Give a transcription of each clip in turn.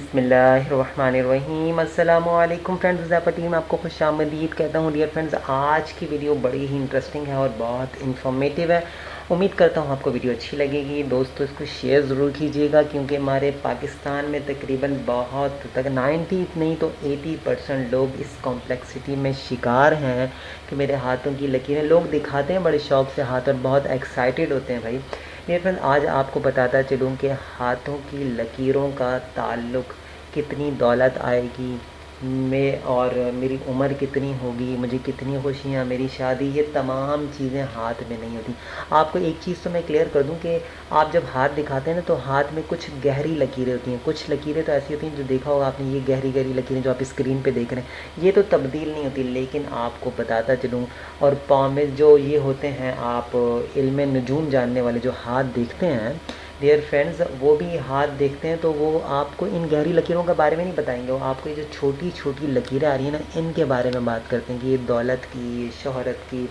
बिस्मिल्लाहिर्रहमानिर्रहीम। अस्सलामुअलैकुम friends, ज़ापा team आपको खुश आमदीद कहता हूँ। डियर फ्रेंड्स, आज की वीडियो बड़ी ही इंटरेस्टिंग है और बहुत इन्फॉर्मेटिव है। उम्मीद करता हूँ आपको वीडियो अच्छी लगेगी। दोस्तों, इसको शेयर ज़रूर कीजिएगा क्योंकि हमारे पाकिस्तान में तकरीबन बहुत तक 90 नहीं तो 80% लोग इस कॉम्प्लेक्सिटी में शिकार हैं कि मेरे हाथों की लकीरें, लोग दिखाते हैं बड़े शौक़ से हाथ और बहुत एक्साइटेड होते हैं। भाई डियर फ्रेंड, आज आपको बताता चलूँ कि हाथों की लकीरों का ताल्लुक़ कितनी दौलत आएगी में और मेरी उम्र कितनी होगी, मुझे कितनी खुशियाँ, मेरी शादी, ये तमाम चीज़ें हाथ में नहीं होती। आपको एक चीज़ तो मैं क्लियर कर दूं कि आप जब हाथ दिखाते हैं ना तो हाथ में कुछ गहरी लकीरें होती हैं, कुछ लकीरें तो ऐसी होती हैं जो देखा होगा आपने, ये गहरी गहरी लकीरें जो आप स्क्रीन पे देख रहे हैं ये तो तब्दील नहीं होती। लेकिन आपको बताता चलूँ, और पाँव में जो ये होते हैं, आप इल्म नजूम जानने वाले जो हाथ देखते हैं डियर फ्रेंड्स, वो भी हाथ देखते हैं तो वो आपको इन गहरी लकीरों के बारे में नहीं बताएंगे। वो आपको ये जो छोटी छोटी लकीरें आ रही हैं ना, इनके बारे में बात करते हैं कि ये दौलत की, ये शोहरत की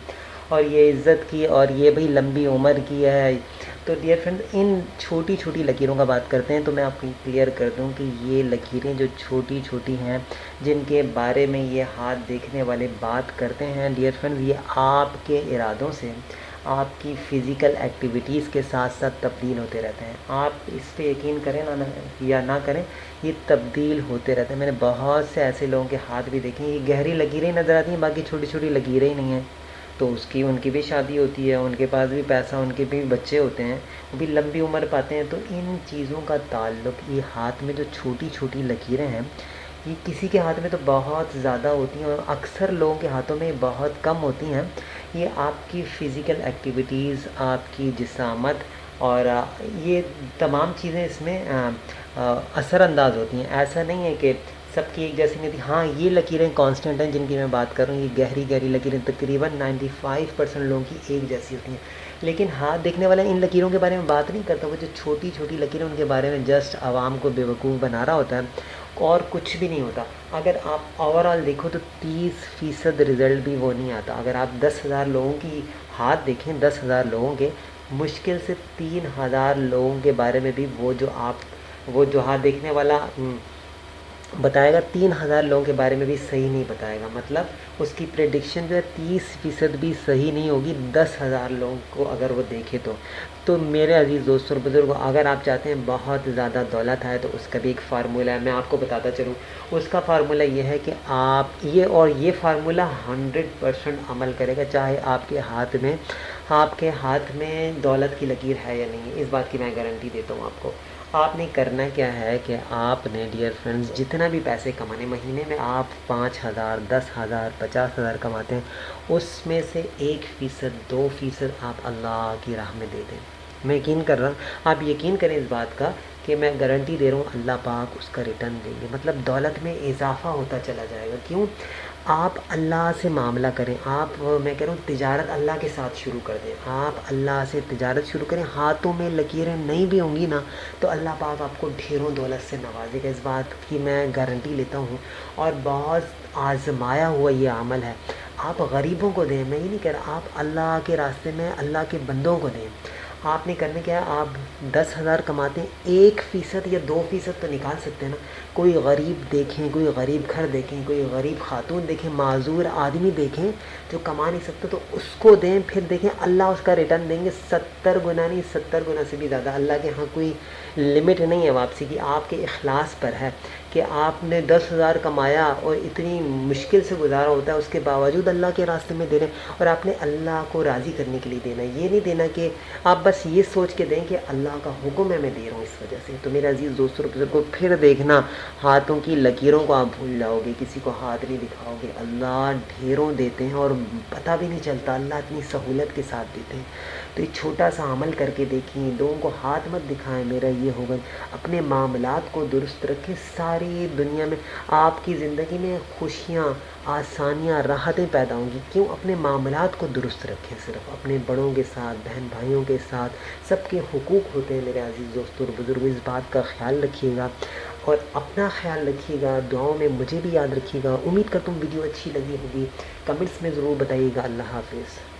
और ये इज़्ज़त की और ये भाई लंबी उम्र की है। तो डियर फ्रेंड्स, इन छोटी छोटी लकीरों का बात करते हैं। तो मैं आपको क्लियर कर दूं कि ये लकीरें जो छोटी छोटी हैं जिनके बारे में ये हाथ देखने वाले बात करते हैं डियर फ्रेंड्स, ये आपके इरादों से, आपकी फ़िज़िकल एक्टिविटीज़ के साथ साथ तब्दील होते रहते हैं। आप इस पे यकीन करें ना या ना करें, ये तब्दील होते रहते हैं। मैंने बहुत से ऐसे लोगों के हाथ भी देखे हैं, ये गहरी लकीरें नज़र आती हैं, बाकी छोटी छोटी लकीरें ही नहीं हैं। तो उनकी भी शादी होती है, उनके पास भी पैसा, उनके भी बच्चे होते हैं, वो भी लंबी उम्र पाते हैं। तो इन चीज़ों का ताल्लुक़, ये हाथ में जो छोटी छोटी लकीरें हैं, ये किसी के हाथ में तो बहुत ज़्यादा होती हैं और अक्सर लोगों के हाथों में बहुत कम होती हैं। ये आपकी फ़िज़िकल एक्टिविटीज़, आपकी जिसामत और ये तमाम चीज़ें इसमें असरअंदाज होती हैं। ऐसा नहीं है कि सबकी एक जैसी नहीं थी। हाँ, ये लकीरें कांस्टेंट हैं जिनकी मैं बात कर रहा हूँ, ये गहरी गहरी लकीरें तकरीबन 95% लोगों की एक जैसी होती हैं। लेकिन हाथ देखने वाला इन लकीरों के बारे में बात नहीं करता। वो जो छोटी छोटी लकीरें, उनके बारे में जस्ट आवाम को बेवकूफ़ बना रहा होता है और कुछ भी नहीं होता। अगर आप ओवरऑल देखो तो 30% रिज़ल्ट भी वो नहीं आता। अगर आप 10,000 लोगों की हाथ देखें, 10,000 लोगों के, मुश्किल से 3,000 लोगों के बारे में भी वो जो हाथ देखने वाला बताएगा, 3,000 लोगों के बारे में भी सही नहीं बताएगा। मतलब उसकी प्रेडिक्शन जो है 30% भी सही नहीं होगी 10,000 लोगों को अगर वो देखे तो मेरे अजीज़ दोस्तों और बुज़ुर्गों, अगर आप चाहते हैं बहुत ज़्यादा दौलत आए तो उसका भी एक फ़ार्मूला है, मैं आपको बताता चलूँ। उसका फ़ार्मूला ये है कि आप ये फ़ार्मूला 100% अमल करेगा, चाहे आपके हाथ में दौलत की लकीर है या नहीं, इस बात की मैं गारंटी देता हूँ आपको। आपने करना क्या है कि आपने डियर फ्रेंड्स, जितना भी पैसे कमाने, महीने में आप 5,000, 10,000, 50,000 कमाते हैं, उसमें से 1%, 2% आप अल्लाह की राह में दे दें। मैं यकीन कर रहा हूँ, आप यकीन करें इस बात का कि मैं गारंटी दे रहा हूँ अल्लाह पाक उसका रिटर्न देंगे। मतलब दौलत में इजाफ़ा होता चला जाएगा। क्यों? आप अल्लाह से मामला करें। मैं कह रहा हूँ तिजारत अल्लाह के साथ शुरू कर दें। आप अल्लाह से तिजारत शुरू करें, हाथों में लकीरें नहीं भी होंगी ना तो अल्लाह पाक आपको ढेरों दौलत से नवाजेगा। इस बात की मैं गारंटी लेता हूँ और बहुत आजमाया हुआ ये अमल है। आप गरीबों को दें, मैं ये नहीं कह रहा, आप अल्लाह के रास्ते में अल्लाह के बंदों को दें। आपने करने क्या है, आप 10,000 कमाते हैं, 1% या 2% तो निकाल सकते हैं ना। कोई गरीब देखें, कोई गरीब घर देखें, कोई गरीब खातून देखें, माजूर आदमी देखें जो कमा नहीं सकते, तो उसको दें। फिर देखें अल्लाह उसका रिटर्न देंगे 70 गुना, नहीं 70 गुना से भी ज़्यादा। अल्लाह के यहाँ कोई लिमिट नहीं है वापसी की, आपके इखलास पर है कि आपने 10,000 कमाया और इतनी मुश्किल से गुजारा होता है, उसके बावजूद अल्लाह के रास्ते में दे रहे हैं और आपने अल्लाह को राज़ी करने के लिए देना। ये नहीं देना कि आप बस ये सोच के दें कि अल्लाह का हुक्म है, मैं दे रहा हूँ इस वजह से। तो मेरे अजीज़ दोस्तों और बुजुर्गों, फिर देखना हाथों की लकीरों को आप भूल जाओगे, किसी को हाथ नहीं दिखाओगे। अल्लाह ढेरों देते हैं और पता भी नहीं चलता, अल्लाह इतनी सहूलत के साथ देते हैं। तो एक छोटा सा अमल करके देखिए, लोगों को हाथ मत दिखाएं मेरा ये होगा। अपने मामलात को दुरुस्त रखें, सारी दुनिया में आपकी ज़िंदगी में खुशियाँ, आसानियाँ, राहतें पैदा होंगी। क्यों? अपने मामलात को दुरुस्त रखें। सिर्फ अपने बड़ों के साथ, बहन भाइयों के साथ, सबके हुकूक होते हैं मेरे अजीज़ दोस्तों और बुज़ुर्गों। इस बात का ख्याल रखिएगा और अपना ख्याल रखिएगा, दुआओं में मुझे भी याद रखिएगा। उम्मीद करता हूँ वीडियो अच्छी लगी होगी, कमेंट्स में ज़रूर बताइएगा। अल्लाह हाफ़िज़।